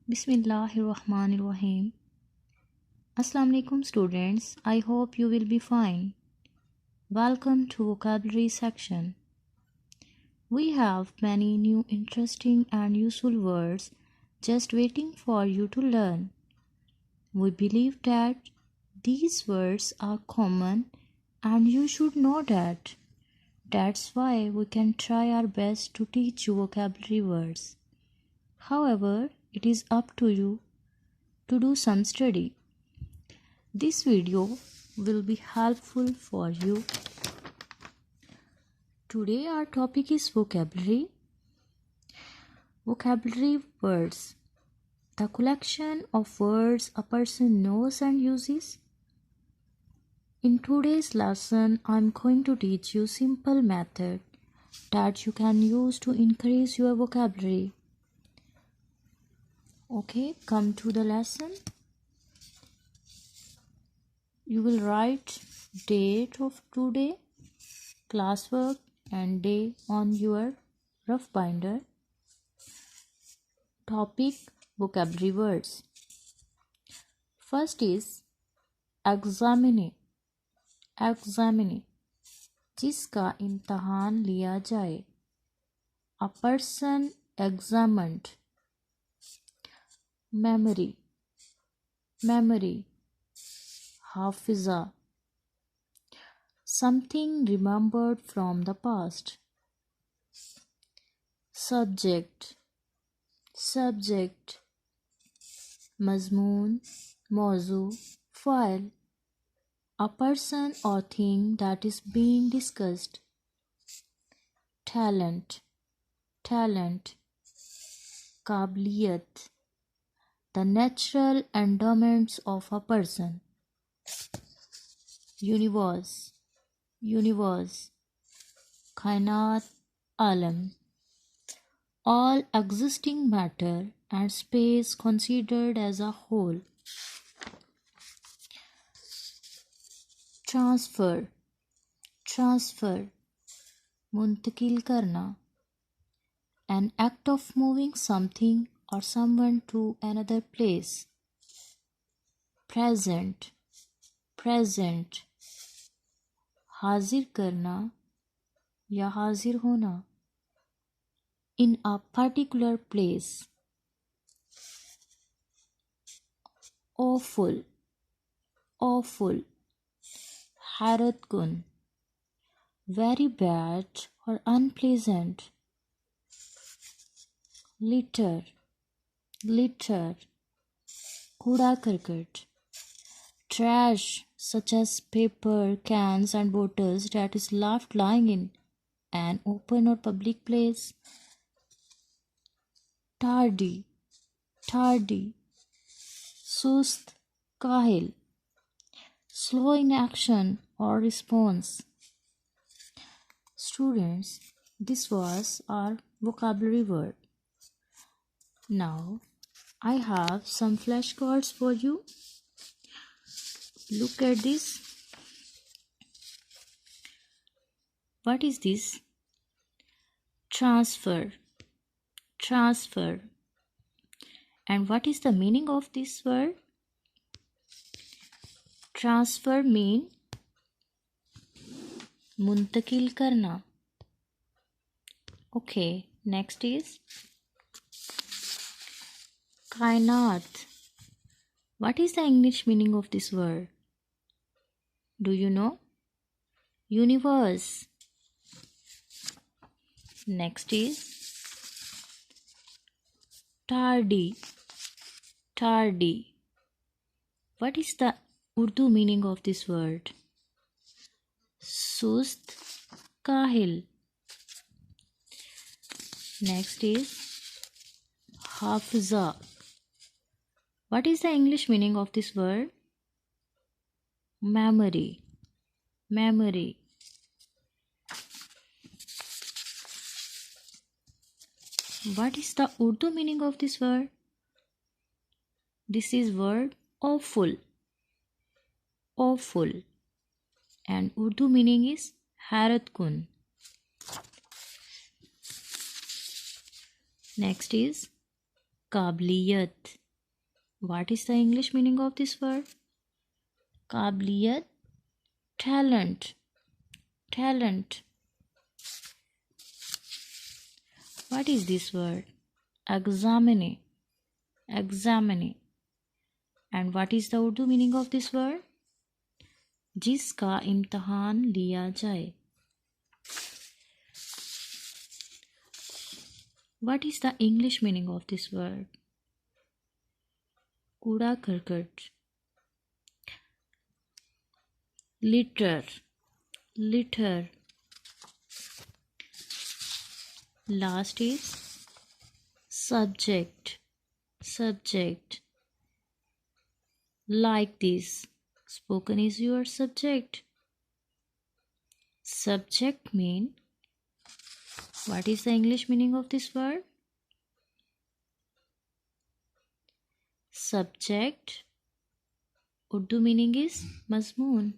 Bismillahirrahmanirrahim. Assalamu alaikum students. I hope you will be fine. Welcome to vocabulary section. We have many new interesting and useful words just waiting for you to learn. We believe that these words are common and you should know that. That's why we can try our best to teach you vocabulary words. However, it is up to you to do some study. This video will be helpful for you. Today our topic is vocabulary. Vocabulary words. The collection of words a person knows and uses. In today's lesson, I am going to teach you simple method that you can use to increase your vocabulary. Okay, come to the lesson. You will write date of today, classwork and day on your rough binder. Topic vocabulary words. First is examine. Examine, जिसका इम्तहान लिया जाए. A person examined. Memory. Memory. Hafiza. Something remembered from the past. Subject. Subject. Mazmoon. Mawzu. File. A person or thing that is being discussed. Talent. Talent. Kabiliyat. The natural endowments of a person. Universe. Universe. Kainat. Alam. All existing matter and space considered as a whole. Transfer. Transfer. Muntakil karna. An act of moving something or someone to another place. Present. Present. Hazir karna ya hazir hona. In a particular place. Awful. Awful. Harat kun. Very bad or unpleasant. Litter. Litter. Kuda karkat. Trash such as paper, cans and bottles that is left lying in an open or public place. Tardy. Tardy. Sust. Kahil. Slow in action or response. Students, this was our vocabulary word. Now, I have some flashcards for you. Look at this. What is this? Transfer. Transfer. And what is the meaning of this word? Transfer mean muntakil karna. Okay, next is kainat. What is the English meaning of this word? Do you know? Universe. Next is tardy. Tardy. What is the Urdu meaning of this word? Sust. Kahil. Next is Hafiza. What is the English meaning of this word? Memory. Memory. What is the Urdu meaning of this word? This is word awful. Awful. And Urdu meaning is harat kun. Next is Kabiliyat. What is the English meaning of this word? Kabiliyat, talent, talent. What is this word? Examine, examine. And what is the Urdu meaning of this word? जिसका इम्तहान लिया जाए. What is the English meaning of this word? कूड़ा करकट. Litter, litter. Last is subject, subject. Like this. Spoken is your subject. Subject mean. What is the English meaning of this word? Subject. Urdu meaning is mazmoon.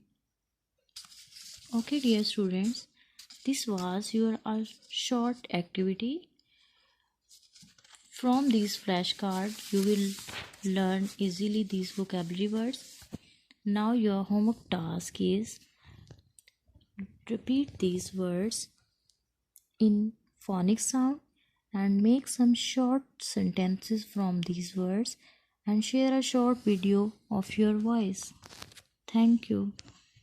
Okay, dear students, this was your short activity. From these flashcards, you will learn easily these vocabulary words. Now your homework task is repeat these words in phonic sound and make some short sentences from these words and share a short video of your voice. Thank you.